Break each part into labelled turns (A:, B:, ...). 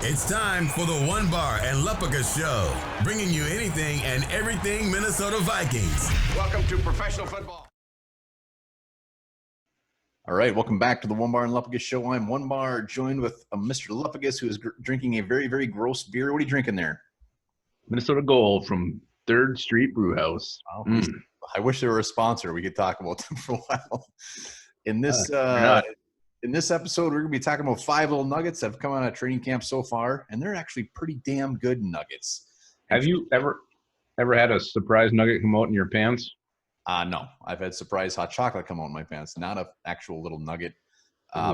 A: It's time for the One Bar and Lupica Show, bringing you anything and everything Minnesota Vikings. Welcome to professional football.
B: All right, welcome back to the One Bar and Lupica Show. I'm One Bar, joined with Mr. Lupigas, who is drinking a very, very gross beer. What are you drinking there?
C: Minnesota Gold from 3rd Street Brewhouse.
B: Oh, I wish they were a sponsor. We could talk about them for a while. In this episode, we're going to be talking about 5 little nuggets that have come out of training camp so far, and they're actually pretty damn good nuggets.
C: Have you ever had a surprise nugget come out in your pants?
B: No. I've had surprise hot chocolate come out in my pants, not an actual little nugget.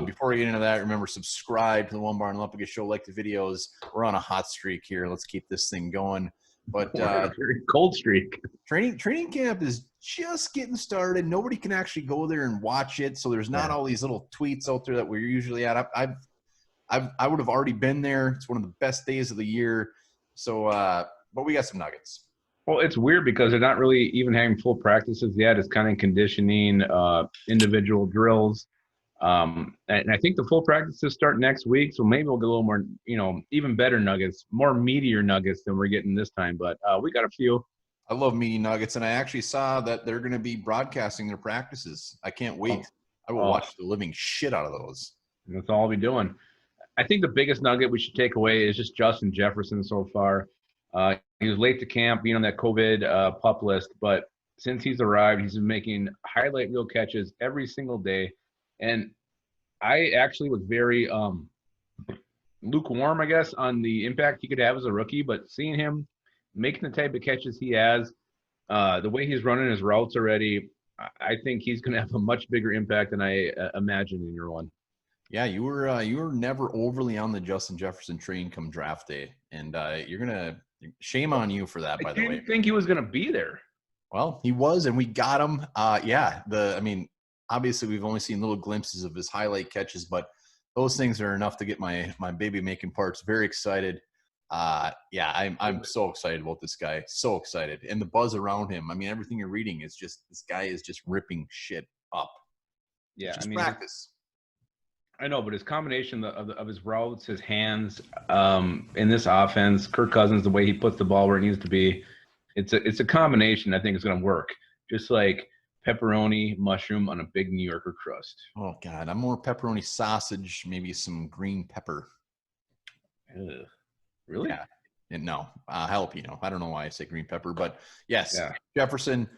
B: Before we get into that, remember, subscribe to the One Bar and Lupica Show, like the videos. We're on a hot streak here. Let's keep this thing going. But
C: very cold streak.
B: Training camp is just getting started. Nobody can actually go there and watch it, so there's not all these little tweets out there that we're usually at. I would have already been there. It's one of the best days of the year. So, but we got some nuggets.
C: Well, it's weird because they're not really even having full practices yet. It's kind of conditioning, individual drills. And I think the full practices start next week, so maybe we'll get a little more, even better nuggets, more meatier nuggets than we're getting this time. But we got a few.
B: I love meaty nuggets, and I actually saw that they're going to be broadcasting their practices. I can't wait. I will watch the living shit out of those.
C: That's all I'll be doing. I think the biggest nugget we should take away is just Justin Jefferson so far. He was late to camp, being on that COVID pup list, but since he's arrived, he's been making highlight reel catches every single day. And I actually was very lukewarm, I guess, on the impact he could have as a rookie. But seeing him making the type of catches he has, the way he's running his routes already, I think he's going to have a much bigger impact than I imagined in year one.
B: Yeah, you were never overly on the Justin Jefferson train come draft day, and you're gonna shame on you for that. By the way,
C: I didn't think he was going to be there.
B: Well, he was, and we got him. Obviously, we've only seen little glimpses of his highlight catches, but those things are enough to get my baby making parts very excited. I'm so excited about this guy, so excited, and the buzz around him. I mean, everything you're reading is just this guy is just ripping shit up.
C: Yeah,
B: just practice.
C: I know, but his combination of his routes, his hands, in this offense, Kirk Cousins, the way he puts the ball where it needs to be, it's a combination I think is going to work. Just like pepperoni mushroom on a big New Yorker crust.
B: Oh God, I'm more pepperoni sausage, maybe some green pepper.
C: Ugh. Really?
B: Yeah. And no, jalapeno. I don't know why I say green pepper, but yes, yeah. Jefferson.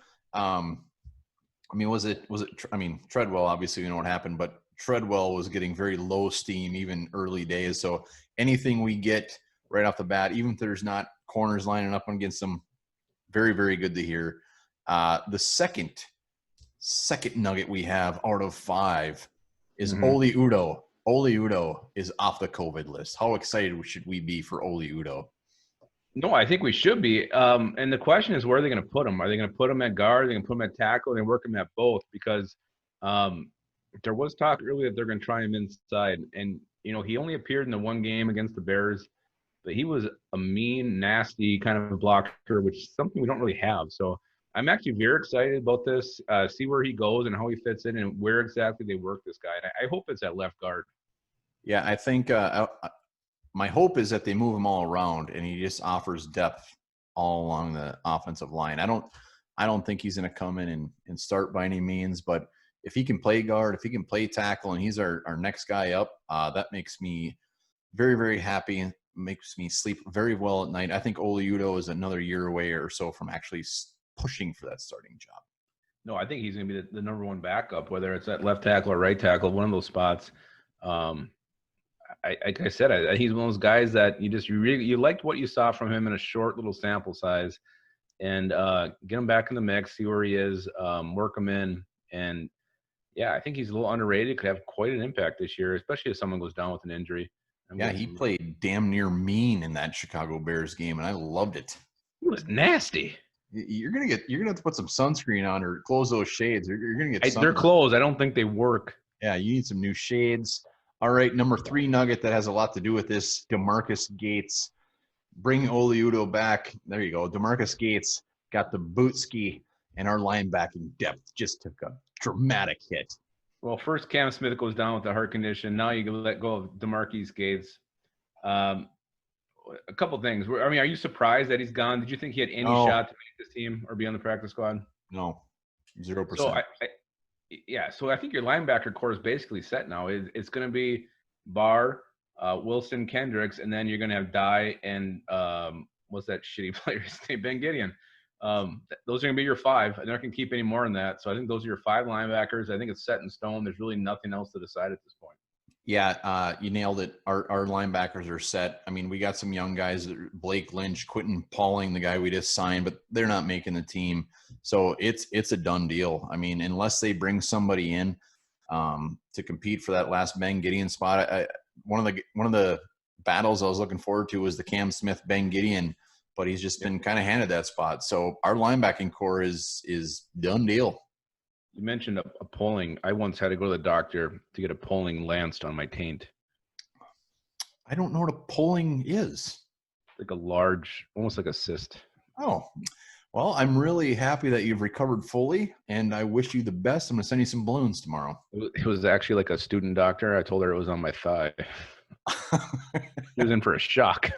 B: Treadwell, obviously we know what happened, but Treadwell was getting very low steam even early days. So anything we get right off the bat, even if there's not corners lining up against them, very, very good to hear. The second nugget we have out of 5 is Oli Udoh. Oli Udoh is off the COVID list. How excited should we be for Oli Udoh?
C: No, I think we should be. And the question is, where are they going to put him? Are they going to put him at guard? Are they going to put him at tackle? Are they work him at both? Because there was talk earlier that they're going to try him inside. And, he only appeared in the one game against the Bears, but he was a mean, nasty kind of blocker, which is something we don't really have. So I'm actually very excited about this, see where he goes and how he fits in and where exactly they work this guy. And I hope it's at left guard.
B: Yeah, I think my hope is that they move him all around and he just offers depth all along the offensive line. I don't think he's going to come in and start by any means, but if he can play guard, if he can play tackle, and he's our next guy up, that makes me very, very happy and makes me sleep very well at night. I think Oli Udoh is another year away or so from actually pushing for that starting job.
C: No, I think he's going to be the number one backup, whether it's at left tackle or right tackle, one of those spots. Like I said, he's one of those guys that you liked what you saw from him in a short little sample size, and get him back in the mix, see where he is, work him in, and yeah, I think he's a little underrated. Could have quite an impact this year, especially if someone goes down with an injury.
B: He played damn near mean in that Chicago Bears game, and I loved it.
C: He was nasty.
B: You're gonna have to put some sunscreen on or close those shades. You're gonna get
C: they're closed. I don't think they work.
B: Yeah, you need some new shades. All right, number 3 nugget that has a lot to do with this: DeMarcus Gates. Bring Oli Udoh back. There you go. DeMarcus Gates got the bootski, and our linebacking depth just took a dramatic hit.
C: Well, first Cam Smith goes down with the heart condition. Now you can let go of DeMarcus Gates. a couple things. I mean, are you surprised that he's gone? Did you think he had any
B: No.
C: shot to make this team or be on the practice squad?
B: No, 0%.
C: So so I think your linebacker core is basically set now. It's going to be Barr, Wilson, Kendricks, and then you're going to have Dye and what's that shitty player's name? Ben Gideon. Those are going to be your 5. They're not going to keep any more than that. So I think those are your 5 linebackers. I think it's set in stone. There's really nothing else to decide at this point.
B: Yeah, you nailed it. Our linebackers are set. I mean, we got some young guys, Blake Lynch, Quentin Pauling, the guy we just signed, but they're not making the team. So it's a done deal. I mean, unless they bring somebody in to compete for that last Ben Gideon spot. One of the battles I was looking forward to was the Cam Smith Ben Gideon, but he's just been kind of handed that spot. So our linebacking core is done deal.
C: You mentioned a polling. I once had to go to the doctor to get a polling lanced on my taint.
B: I don't know what a polling is.
C: Like a large, almost like a cyst.
B: Oh, well, I'm really happy that you've recovered fully, and I wish you the best. I'm going to send you some balloons tomorrow.
C: It was actually like a student doctor. I told her it was on my thigh. She was in for a shock.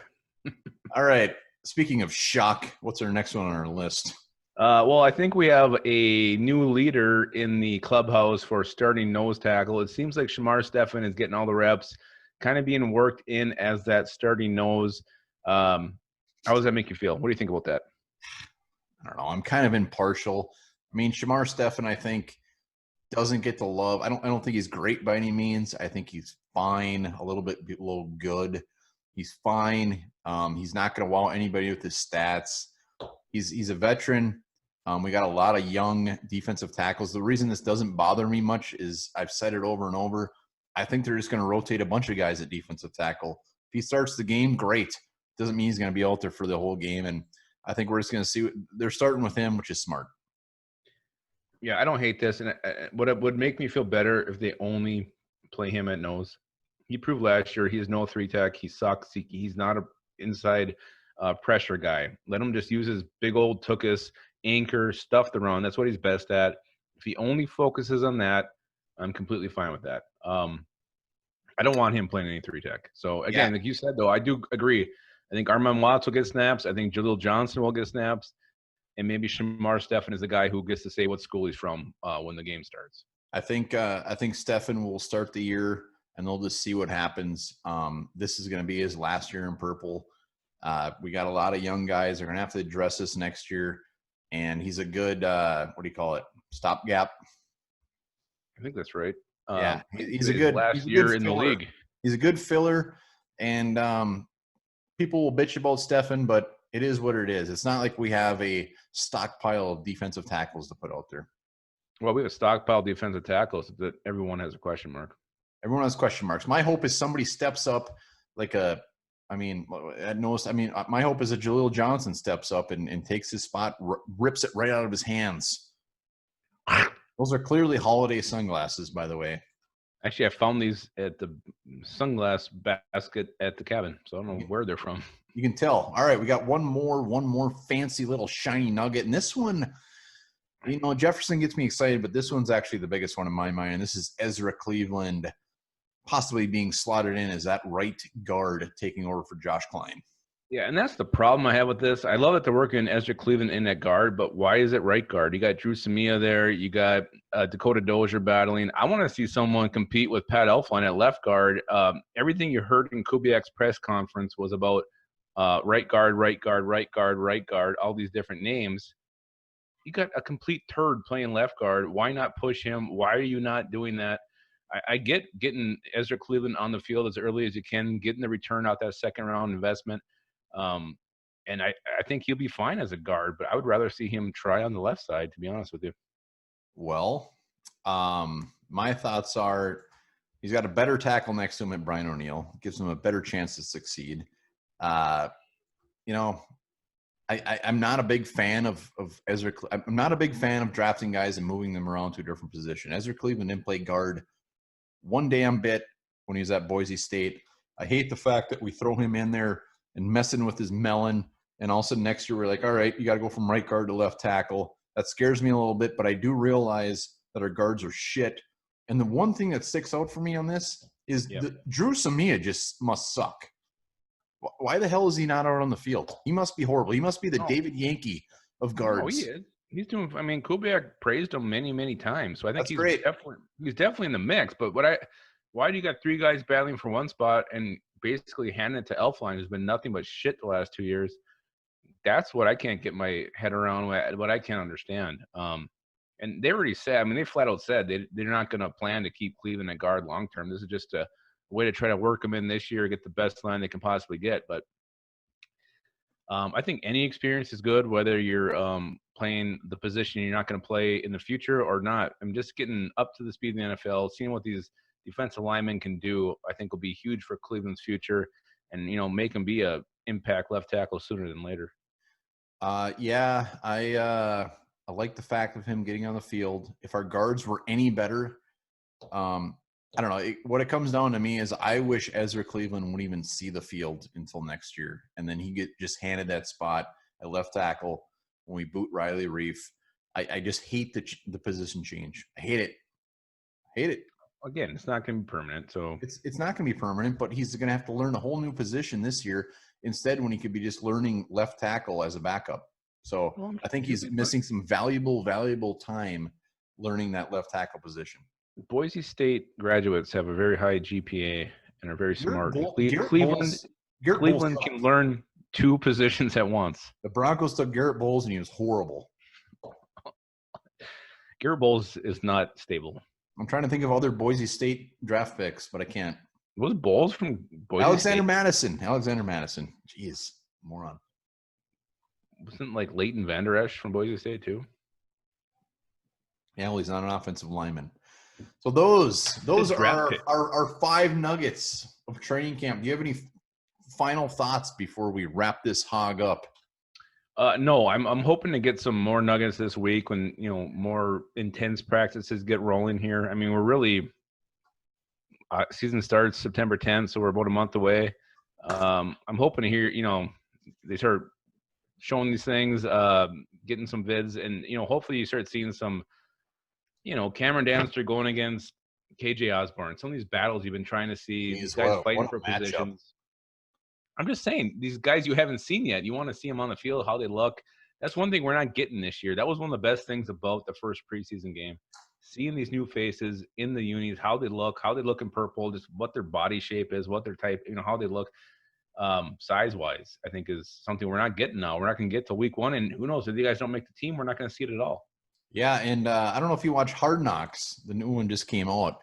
B: All right. Speaking of shock, what's our next one on our list?
C: Well, I think we have a new leader in the clubhouse for starting nose tackle. It seems like Shamar Stephen is getting all the reps, kind of being worked in as that starting nose. How does that make you feel? What do you think about that?
B: I don't know. I'm kind of impartial. I mean, Shamar Stephen, I think, doesn't get the love. I don't think he's great by any means. I think he's fine, a little good. He's fine. He's not going to wow anybody with his stats. He's a veteran. We got a lot of young defensive tackles. The reason this doesn't bother me much is I've said it over and over. I think they're just going to rotate a bunch of guys at defensive tackle. If he starts the game, great. Doesn't mean he's going to be out there for the whole game. And I think we're just going to see they're starting with him, which is smart.
C: Yeah, I don't hate this. And what would make me feel better if they only play him at nose. He proved last year he's no 3-tech. He sucks. He's not an inside pressure guy. Let him just use his big old tuchus, anchor, stuff the run. That's what he's best at. If he only focuses on that, I'm completely fine with that. I don't want him playing any 3-tech. So, again, like you said, though, I do agree. I think Armand Watts will get snaps. I think Jaleel Johnson will get snaps. And maybe Shamar Stephen is the guy who gets to say what school he's from when the game starts.
B: I think Stephen will start the year, and they'll just see what happens. This is going to be his last year in purple. We got a lot of young guys. They're going to have to address this next year. And he's a good, stopgap.
C: I think that's right.
B: Yeah, he's a good
C: last year in the league.
B: He's a good filler, and people will bitch about Stephen, but it is what it is. It's not like we have a stockpile of defensive tackles to put out there.
C: Well, we have a stockpile of defensive tackles that everyone has a question mark.
B: Everyone has question marks. My hope is somebody steps up my hope is that Jaleel Johnson steps up and takes his spot, rips it right out of his hands. Those are clearly holiday sunglasses, by the way.
C: Actually, I found these at the sunglass basket at the cabin, so I don't know where they're from.
B: You can tell. All right, we got one more fancy little shiny nugget. And this one, Jefferson gets me excited, but this one's actually the biggest one in my mind. And this is Ezra Cleveland possibly being slotted in as that right guard taking over for Josh Klein.
C: Yeah, and that's the problem I have with this. I love that they're working Ezra Cleveland in that guard, but why is it right guard? You got Drew Samia there. You got Dakota Dozier battling. I want to see someone compete with Pat Elflein at left guard. Everything you heard in Kubiak's press conference was about right guard, all these different names. You got a complete turd playing left guard. Why not push him? Why are you not doing that? I get getting Ezra Cleveland on the field as early as you can, getting the return out that second-round investment. And I think he'll be fine as a guard, but I would rather see him try on the left side, to be honest with you.
B: Well, my thoughts are he's got a better tackle next to him at Brian O'Neill. Gives him a better chance to succeed. I'm not a big fan of Ezra. I'm not a big fan of drafting guys and moving them around to a different position. Ezra Cleveland didn't play guard one damn bit when he was at Boise State. I hate the fact that we throw him in there and messing with his melon, and all of a sudden next year we're like, all right, you got to go from right guard to left tackle. That scares me a little bit, but I do realize that our guards are shit. And the one thing that sticks out for me on this is Drew Samia just must suck. Why the hell is he not out on the field? He must be horrible. He must be the David Yankee of guards.
C: No, he is. He's doing. I mean, Kubiak praised him many, many times. So I think
B: That's great.
C: He's definitely in the mix. But why do you got three guys battling for one spot and basically handing it to Elflein, who's been nothing but shit the last 2 years? That's what I can't get my head around. What I can't understand. And they already said. I mean, they flat out said they're not going to plan to keep Cleveland at guard long term. This is just a way to try to work them in this year, get the best line they can possibly get. But I think any experience is good, whether you're playing the position you're not going to play in the future or not. I'm just getting up to the speed of the NFL, seeing what these defensive linemen can do. I think will be huge for Cleveland's future, and make them be a impact left tackle sooner than later.
B: Yeah, I like the fact of him getting on the field. If our guards were any better, I don't know. What it comes down to me is I wish Ezra Cleveland wouldn't even see the field until next year, and then he just handed that spot at left tackle when we boot Riley Reef. I just hate the position change. I hate it.
C: Again, it's not going to be permanent. So
B: it's not going to be permanent, but he's going to have to learn a whole new position this year instead when he could be just learning left tackle as a backup. So I think he's missing some valuable time learning that left tackle position.
C: Boise State graduates have a very high GPA and are very smart. Cleveland can learn two positions at once.
B: The Broncos took Garrett Bowles, and he was horrible.
C: Garrett Bowles is not stable.
B: I'm trying to think of other Boise State draft picks, but I can't.
C: Was Bowles from Boise
B: Alexander
C: State?
B: Alexander Madison. Jeez, moron.
C: Wasn't like Leighton Vander Esch from Boise State too?
B: Yeah, well, he's not an offensive lineman. So those are our 5 nuggets of training camp. Do you have any final thoughts before we wrap this hog up?
C: No, I'm hoping to get some more nuggets this week when more intense practices get rolling here. I mean, we're really season starts September 10th, so we're about a month away. I'm hoping to hear they start showing these things, getting some vids, and hopefully you start seeing some. Cameron Danster going against KJ Osborne. Some of these battles you've been trying to see, these guys fighting for positions. I'm just saying, these guys you haven't seen yet, you want to see them on the field, how they look. That's one thing we're not getting this year. That was one of the best things about the first preseason game. Seeing these new faces in the unis, how they look in purple, just what their body shape is, what their type, how they look size-wise, I think is something we're not getting now. We're not going to get to week 1, and who knows, if you guys don't make the team, we're not going to see it at all.
B: Yeah, and I don't know if you watch Hard Knocks. The new one just came out.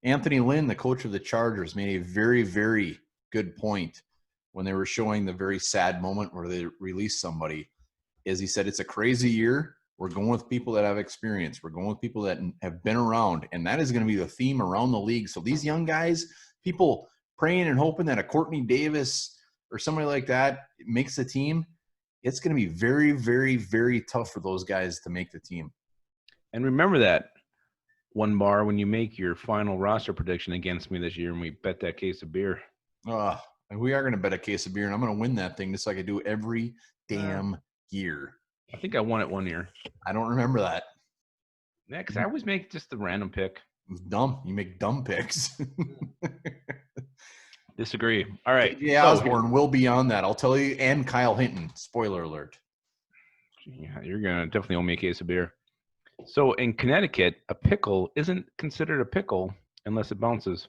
B: Anthony Lynn, the coach of the Chargers, made a very, very good point when they were showing the very sad moment where they released somebody. As he said, it's a crazy year. We're going with people that have experience. We're going with people that have been around, and that is going to be the theme around the league. So these young guys, people praying and hoping that a Courtney Davis or somebody like that makes the team, it's going to be very, very, very tough for those guys to make the team.
C: And remember that one bar when you make your final roster prediction against me this year and we bet that case of beer.
B: And we are going to bet a case of beer, and I'm going to win that thing just like I do every damn year.
C: I think I won it one year.
B: I don't remember that.
C: Yeah, because I always make just the random pick.
B: It's dumb. You make dumb picks.
C: Disagree. All right.
B: Yeah, Osborne will be on that. I'll tell you. And Kyle Hinton. Spoiler alert.
C: Yeah, you're going to definitely owe me a case of beer. So in Connecticut, a pickle isn't considered a pickle unless it bounces.